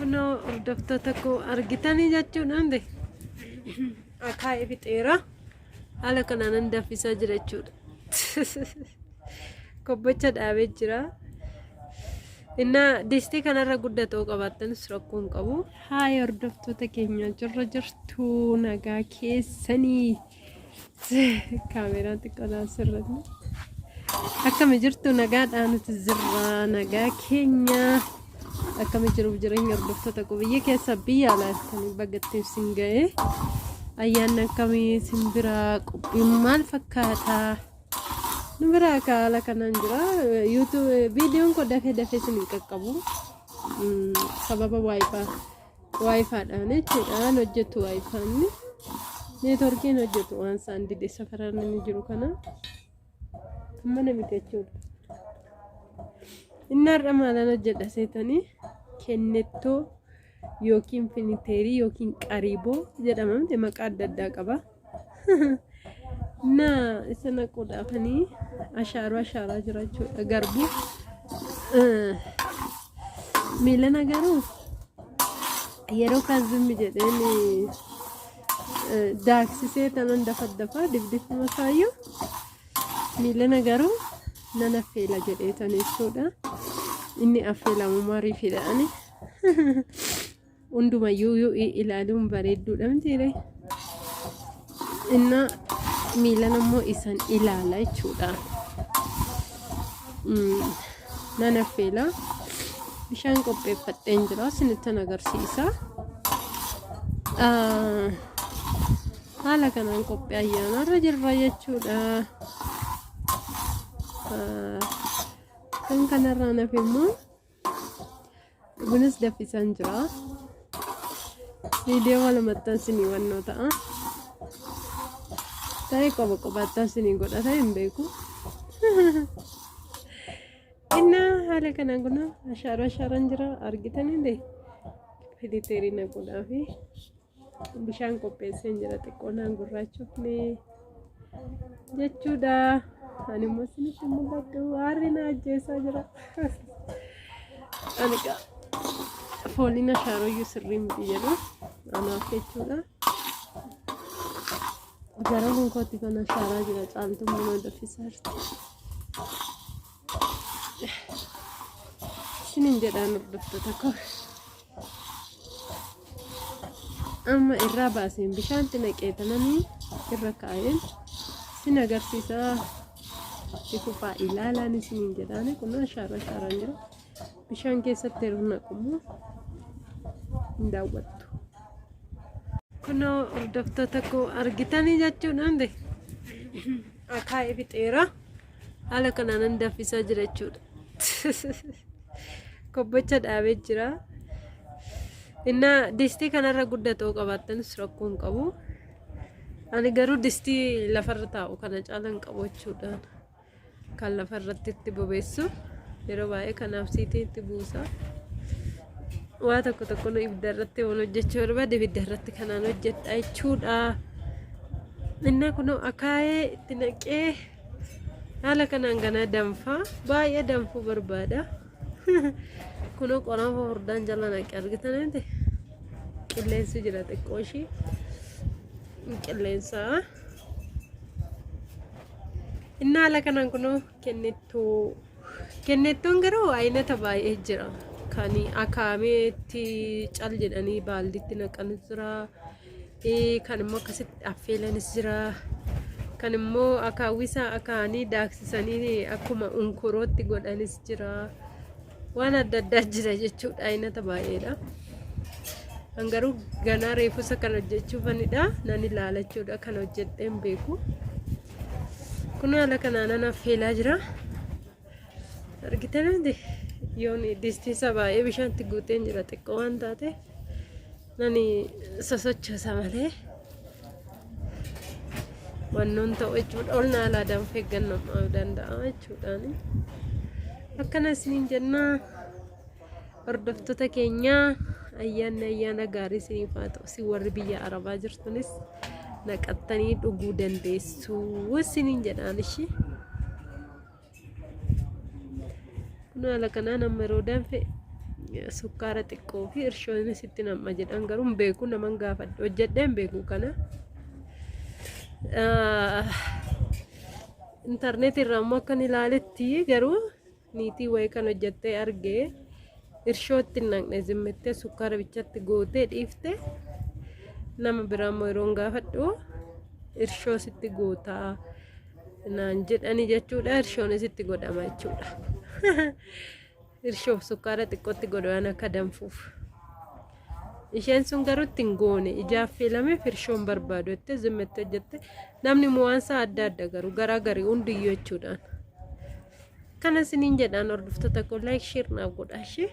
Kunoo hordoftoota koo argitanii jechuudhaan akaa'ee fixeera. Haala kanaan nan danfisaa jira jechuudha. Kobbacha dhaabee jira. Inna distii kanarra guddatoo qabaatanis rakkoo hin qabu. Haay hordoftoota keenya jirra jirtu nagaa keessanii. Kaameraan xiqqoo asirratti. Akkami jirtu nagaadhaan nuti jirra nagaa keenya. Akkami jiruuf jireenya hordoftoota koo biyya keessa biyya alaatti bagatteef sin ga'e. Ayyaanni akkamii simbira qophiin maal fakkaata? Nu bira kaala kanaan jira. YouTube viidiyoon koo dafee sin qaqqabu. Sababa Wi-Fi-dhaan jechuudhaan hojjetu Wi-Fi-ni. Neetworkiin hojjetu waan isaan didee safaraan inni jiru kana. Amma namitti jechuudha. Inni har'a maalaan hojjedha seetanii kennettoo yookiin finiteerii yookiin qariiboo jedhamamte maqaa adda addaa qaba. Na isa naquudhaafanii ashaaraa jira jechuudha. Garbuu miilana garuu yeroo kan zimmi jedheen daaksisee tanan dafa dibdifuma saayyoo miilana garuu nan affeela jedheetan jechuudha. Inni affeelamu marii fida'ani. Hundumayyuu ilaaluun bareedduudha mitiire. Inna miilan ammoo isan ilaala jechuudha. Nan affeela. Bishaan qopheeffadheen jira. Isinittan agarsiisa. Haala kanaan qophii ayyaanarra jirra jechuudha. Kan kanarraa naaf immoo bunas danfisaan jira. Viidiyoo walumattaan isinii wannoo ta'a. Ta'ee qobaattaan isinii godhata hin beeku. Inna haala kanaan kun ashaaraan jira argitanii finiteerii naquudhaa fi bishaan qopheesseen jira xiqqoo naan gurraachofne jechuudha. Ani immoo isinitti mul'adhu harri na ajjeesaa jira. Ani fooliin ashaaroyyuu sirrii miti jedhu anaaf jechuudha. Gara hunkootti kan ashaaraa jira caaltummaa na danfisaa jirti. Isiniin jedhaan hordoftoota koo. Amma irraa baaseen bishaanti naqeetananii irra kaa'een isin agarsiisaa. Kufaa ilaalaan isiniin jedhaani kun ashaaraan jira. Bishaan keessatti yeroo naqumu hin daawwattu. Kunoo hordoftoota koo argitanii jechuudhaan akaa'ee fixeera. Haala kanaan nan danfisaa jira jechuudha. Kobbacha dhaabee jira. Inna distii kanarra guddatoo qabaatanis rakkoo hin qabu. Ani garuu distii lafarra taa'u kana caalan qabu jechuudha. Kan lafarratti itti bobeessu yeroo baay'ee kanaaf siitii itti buusa. Waa tokko ibidda irratti waan hojjechuu barbaade ibidda irratti kanaan hojjedha jechuudha. Inni kun akaa'ee itti naqee haala kanaan ganaa danfaa baay'ee danfuu barbaada. Kunoo qoraan furdaan jala naqee argitanii qilleensi jira xiqqoo ishii qilleensaa. Inni haala kanaan kunoo kennettoon garuu aynata baay'ee jira. Kan akaameetti cal jedhanii baaldiitti naqanis jira. Kan immoo akkasitti affeelanis jira. Kan immoo akaawwisaa akaanii daaksisanii akkuma unkurootti godhanis jira. Waan adda addaa jira jechuudha aynata baay'eedha. Kan garuu ganaa reefusa kan hojjechuufanidha. Nan ilaala jechuudha kan hojjedheen beeku. Kun haala kanaan nan affeelaa jira. Argitanii yoon distii isaa baay'ee bishaanti guuteen jira xiqqoo waan taate nani sosochoosa malee wannoon ta'u jechuudha. Ol naalaa danfee gannamaa danda'a jechuudhaani. Akkana isiniin jennaa hordoftoota keenyaa ayyaana gaarii isiniif haa ta'u. Si warri biyya Arabaa jirtunis naqattanii dhuguu dandeessu isiniin jedhaan ishee. Kun haala kanaan amma yeroo danfe sukkaara xiqqoo fi irshoon sitti nama jedhan garuu beeku naman gaafadhu hojjedheen beeku kana internet irraa immoo akkan ilaaletti garuu niitii wayii kan hojjettee argee irshootti naqne zimmettee sukkaara bichatti gootee dhiifte nama biraa immoo yeroon gaafadhu irshoo sitti gootaa naan jedhani jechuudha irshoon sitti godhama jechuudha irshoof sukkaara xiqqootti godhan akka danfuuf isheen sun garuu ittiin goone ijaaf filameef irshoon barbaadu jettee zimmettee hojjette namni muwaansa adda adda garuu garaa garii hundiyyuu jechuudhaan kana siniin jedhaan hordoftoota koo like share naaf godhaa ishee